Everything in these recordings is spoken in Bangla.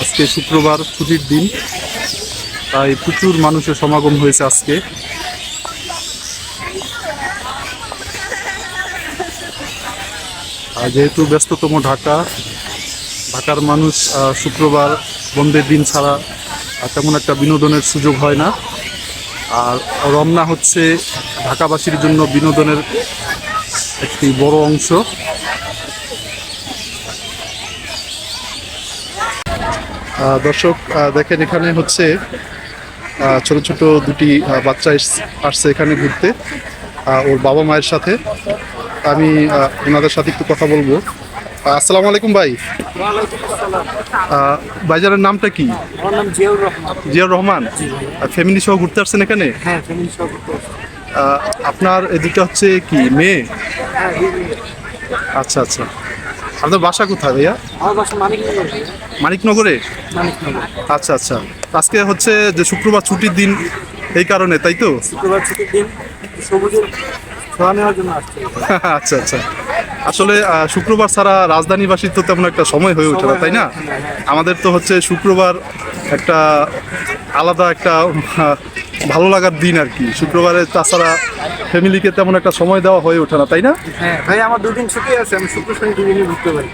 আজকে শুক্রবার, ছুটির দিন, তাই প্রচুর মানুষের সমাগম হয়েছে আজকে। আর যেহেতু ব্যস্ততম ঢাকার মানুষ শুক্রবার বন্ধের দিন ছাড়া তেমন একটা বিনোদনের সুযোগ হয় না। আর রমনা হচ্ছে ঢাকাবাসীর জন্য বিনোদনের একটি বড় অংশ। দর্শক দেখেন, এখানে হচ্ছে ছোট ছোট দুটি বাচ্চা আসছে এখানে ঘুরতে ওর বাবা মায়ের সাথে। আমি ওনাদের সাথে একটু কথা বলবো। আসসালামু আলাইকুম ভাই। ভাইজানের নামটা কি? আমার নাম জিয়াউর রহমান। ফ্যামিলি সহ ঘুরতে আসছেন এখানে? হ্যাঁ, ফ্যামিলি সহ ঘুরতে আসছি। আপনার এদিকে হচ্ছে কি মেয়ে? আচ্ছা আচ্ছা। আপনার বাসা কোথায় ভাইয়া? আমার বাসা মানিকনগর। মানিকনগরে? মানিকনগর। আচ্ছা আচ্ছা। আজকে হচ্ছে যে শুক্রবার ছুটির দিন, এই কারণে, তাই তো? শুক্রবার ছুটির দিন, সবুজের ছোঁয়া নেওয়ার জন্য আসছে। আচ্ছা আচ্ছা। আসলে শুক্রবার ছাড়া রাজধানীবাসীর তো তেমন একটা সময় হয়ে ওঠে না, তাই না? আমাদের তো হচ্ছে শুক্রবার একটা আলাদা একটা ভালো লাগার দিন আর কি। শুক্রবারে তাছাড়া ফ্যামিলিকে তেমন একটা সময় দেওয়া হয়ে ওঠে না, তাই না? হ্যাঁ ভাই, আমার দুদিন ছুটি আছে, আমি শুক্র শনি দুদিনই ঘুরতে পারি।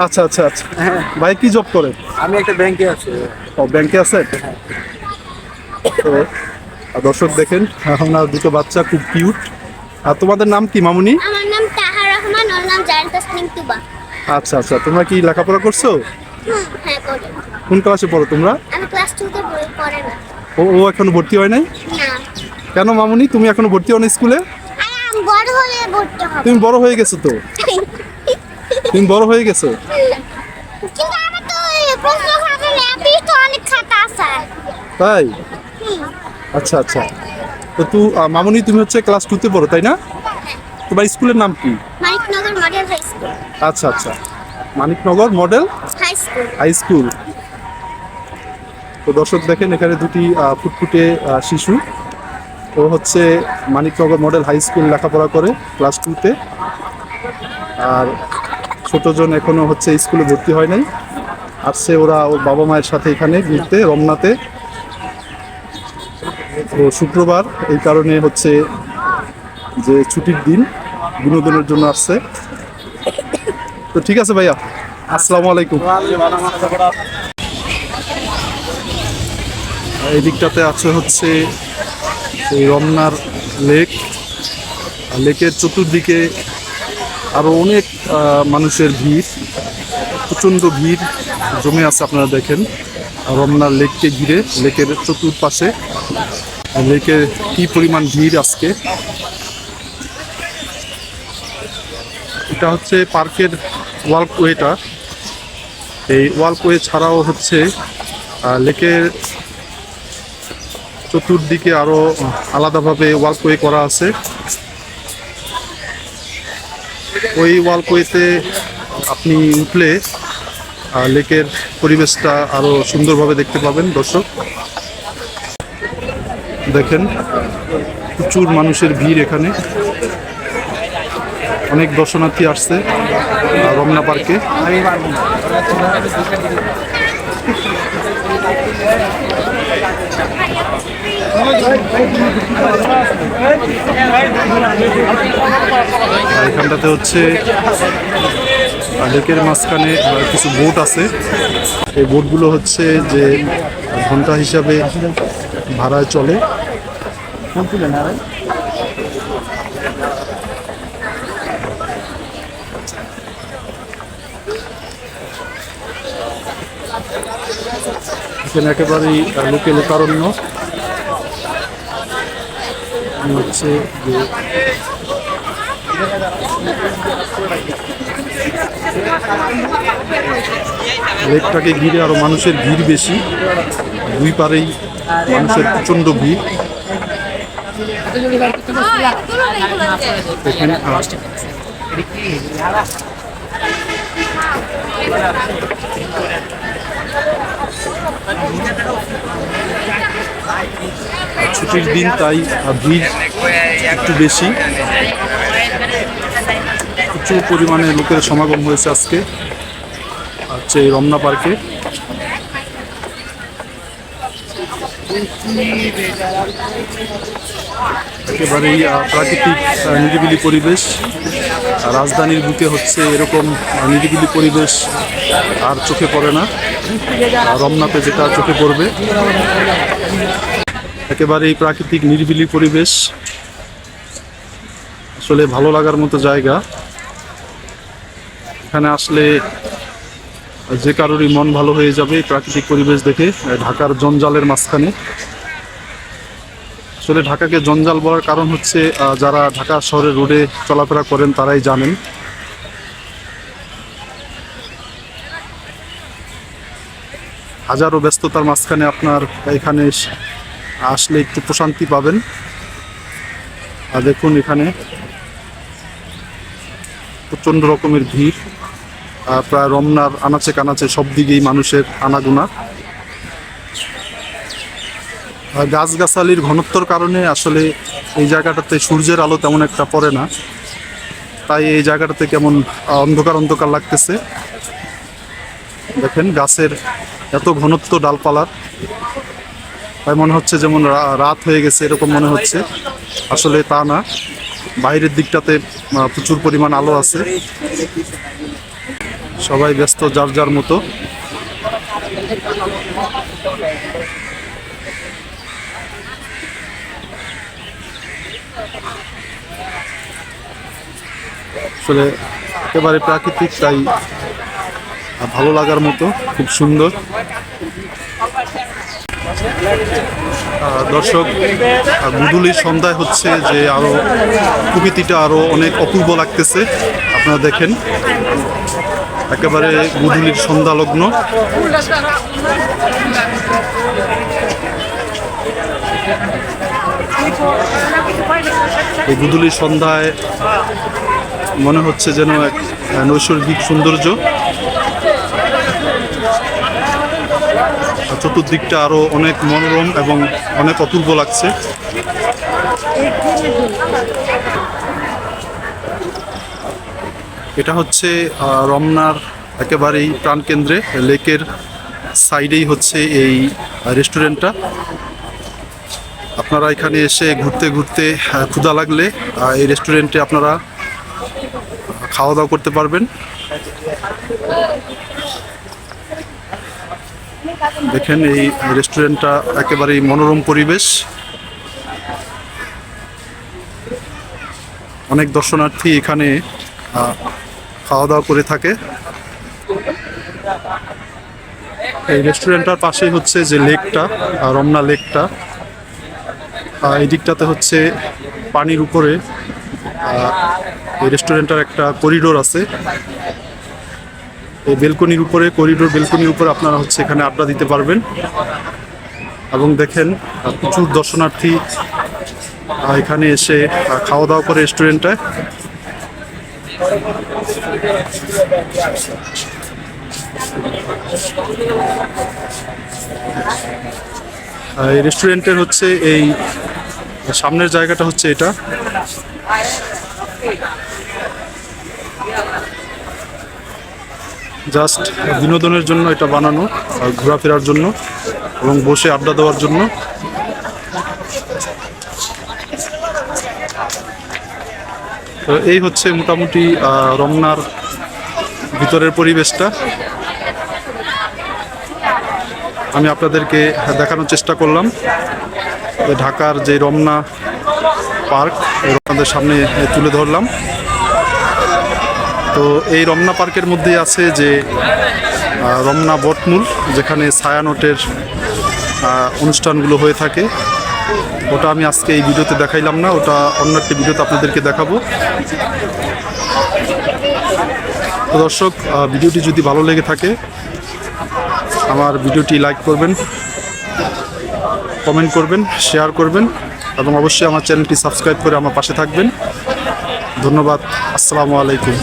আচ্ছা আচ্ছা আচ্ছা। হ্যাঁ। ভাই কি জব করেন? আমি একটা ব্যাংকে আছি। ও, ব্যাংকে আছেন? তো দর্শক দেখেন, ওনার দুটো বাচ্চা খুব কিউট। আর তোমাদের নাম কি মামুনি? আমার নাম তাহা রহমান, ওর নাম জায়েন্ট তাসনিম তুবা। আচ্ছা আচ্ছা। তোমরা কি লেখাপড়া করছো? হ্যাঁ, করি। কোন ক্লাসে পড়ো তোমরা? আমি ক্লাস 2 তে পড়ে না। ও এখনো ভর্তি হয় নাই? না, কেন মামুনি, তুমি এখনো ভর্তি হও না স্কুলে? আরে আমি বড় হলে পড়তে হবে। তুমি বড় হয়ে গেছো তো। তুমি বড় হয়ে গেছো। কিন্তু আমি তো প্রশ্ন খাতা ল্যাপি তো অনেক খাতা আছে। তাই? আচ্ছা আচ্ছা। তো মামুনি, তুমি হচ্ছে ক্লাস 2 তে পড়ো, তাই না? তোমার স্কুলের নাম কি? Maniknagar model high school. আচ্ছা আচ্ছা। Maniknagar model high school. High school. তো দর্শক দেখেন, এখানে দুটি ফুটফুটে শিশু। ও হচ্ছে মানিকনগর মডেল হাই স্কুল লেখাপড়া করে ক্লাস 2 তে। আর ছোটজন এখনো হচ্ছে স্কুলে ভর্তি হয় নাই। আসছে ওরা ওর বাবা মায়ের সাথে এখানে ঘুরতে রমনাতে। তো শুক্রবার, এই কারণে হচ্ছে যে ছুটির দিন, বিনোদনের জন্য আসছে। তো ঠিক আছে ভাইয়া, আসসালামু আলাইকুম। এই দিকটাতে আছে হচ্ছে এই রমনার লেক। লেকের চতুর্দিকে আরো অনেক মানুষের ভিড়, প্রচণ্ড ভিড় জমে আছে। আপনারা দেখেন রমনার লেককে ঘিরে, লেকের চতুর্পাশে লেকের কি পরিমাণ ভিড় আজকে। এটা হচ্ছে পার্কের ওয়ালকওয়েটা। এই ওয়ালকওয়ে ছাড়াও হচ্ছে লেকের চতুর্দিকে আরো আলাদাভাবে ওয়ালকওয়ে করা আছে। ওই ওয়ালকওয়েতে আপনি উঠলে লেকের পরিবেশটা আরো সুন্দরভাবে দেখতে পাবেন। দর্শক দেখেন, প্রচুর মানুষের ভিড় এখানে। অনেক দর্শনার্থী আসছে রমনা পার্কে। এখানটাতে হচ্ছে লেকের মাঝখানে কিছু বোট আছে। এই বোটগুলো হচ্ছে যে ঘন্টা হিসাবে ভাড়ায় চলে। এখানে একেবারেই লোকে লোকারণ্য। হচ্ছে যে লেকটাকে ঘিরে আরো মানুষের ভিড় বেশি, দুই পারেই মানুষের প্রচন্ড ভিড়। এখানে ছুটির দিন, তাই ভিড় একটু বেশি। প্রচুর পরিমাণে লোকের সমাগম হয়েছে আজকে হচ্ছে এই রমনা পার্কে। একেবারেই প্রাকৃতিক নিরিবিলি পরিবেশ। রাজধানীর বুকে হচ্ছে এরকম নিরিবিলি পরিবেশ আর চোখে পড়ে না। রমনাতে যেটা চোখে পড়বে, একেবারেই প্রাকৃতিক নিরিবিলি পরিবেশ, আসলে ভালো লাগার মতো জায়গা। এখানে আসলে যে কারোরই মন ভালো হয়ে যাবে এই প্রাকৃতিক পরিবেশ দেখে। ঢাকার জঞ্জালের মাঝখানে, আসলে ঢাকাকে জঞ্জাল বলার কারণ হচ্ছে যারা ঢাকা শহরের রোডে চলাফেরা করেন তারাই জানেন। হাজারো ব্যস্ততার মাঝখানে আপনার এখানে আসলে একটু প্রশান্তি পাবেন। আর দেখুন এখানে প্রচণ্ড রকমের ভিড়, প্রায় রমনার আনাচে কানাচে সব দিকেই মানুষের আনাগোনা। গাছগাছালির ঘনত্বর কারণে আসলে এই জায়গাটাতে সূর্যের আলো তেমন একটা পড়ে না, তাই এই জায়গাটাতে কেমন অন্ধকার অন্ধকার লাগতেছে। দেখেন গাছের এত ঘনত্ব ডালপালার, তাই মনে হচ্ছে যেমন রাত হয়ে গেছে এরকম মনে হচ্ছে। আসলে তা না, বাইরের দিকটাতে প্রচুর পরিমাণ আলো আছে। সবাই ব্যস্ত যার যার মতো। আসলে একেবারে প্রাকৃতিক, তাই ভালো লাগার মতো, খুব সুন্দর। দর্শক, গুদুলির সন্ধ্যায় হচ্ছে যে আরো প্রকৃতিটা আরো অনেক অপূর্ব লাগতেছে। আপনারা দেখেন একেবারে গুদুলির সন্ধ্যা লগ্ন। এই গুদুলির সন্ধ্যায় মনে হচ্ছে যেন এক নৈসর্গিক সৌন্দর্য। চতুর্দিকটা আরো অনেক মনোরম এবং অনেক অপূর্ব লাগছে। এটা হচ্ছে রমনার একেবারেই প্রাণকেন্দ্রে, লেকের সাইডেই হচ্ছে এই রেস্টুরেন্টটা। আপনারা এখানে এসে ঘুরতে ঘুরতে ক্ষুধা লাগলে এই রেস্টুরেন্টে আপনারা খাওয়া দাওয়া করতে পারবেন। দেখেন এই রেস্টুরেন্টটা একেবারেই মনোরম পরিবেশ। অনেক দর্শনার্থী এখানে খাওয়া দাওয়া করে থাকে। এই রেস্টুরেন্টটার পাশেই হচ্ছে যে লেকটা, রমনা লেকটা, এই দিকটাতে হচ্ছে পানির উপরে এই রেস্টুরেন্টটার একটা করিডোর আছে। এই বেলকনির উপরে, বেলকনির উপরে আপনারা হচ্ছে এখানে আড্ডা দিতে পারবেন। এবং দেখেন প্রচুর দর্শনার্থী এখানে এসে খাওয়া দাওয়া করে রেস্টুরেন্টটায়। এই রেস্টুরেন্টের হচ্ছে এই সামনের জায়গাটা হচ্ছে এটা। জাস্ট বিনোদনের জন্য এটা বানানো, ঘোরাফেরার জন্য এবং বসে আড্ডা দেওয়ার জন্য। তো এই হচ্ছে মোটামুটি রমনার ভিতরের পরিবেশটা। আমি আপনাদেরকে দেখানোর চেষ্টা করলাম ঢাকার যে রমনা পার্ক, আপনাদের সামনে তুলে ধরলাম। তো এই রমনা পার্কের মধ্যে আছে যে রমনা বটমূল, যেখানে ছায়ানটের অনুষ্ঠানগুলো হয়ে থাকে। ওটা আমি আজকে এই ভিডিওতে দেখাইলাম না, ওটা অন্য একটি ভিডিওতে আপনাদেরকে দেখাবো। তো দর্শক, ভিডিওটি যদি ভালো লেগে থাকে আমার ভিডিওটি লাইক করবেন, কমেন্ট করবেন, শেয়ার করবেন এবং অবশ্যই আমার চ্যানেলটি সাবস্ক্রাইব করে আমার পাশে থাকবেন। ধন্যবাদ। আসসালামু আলাইকুম।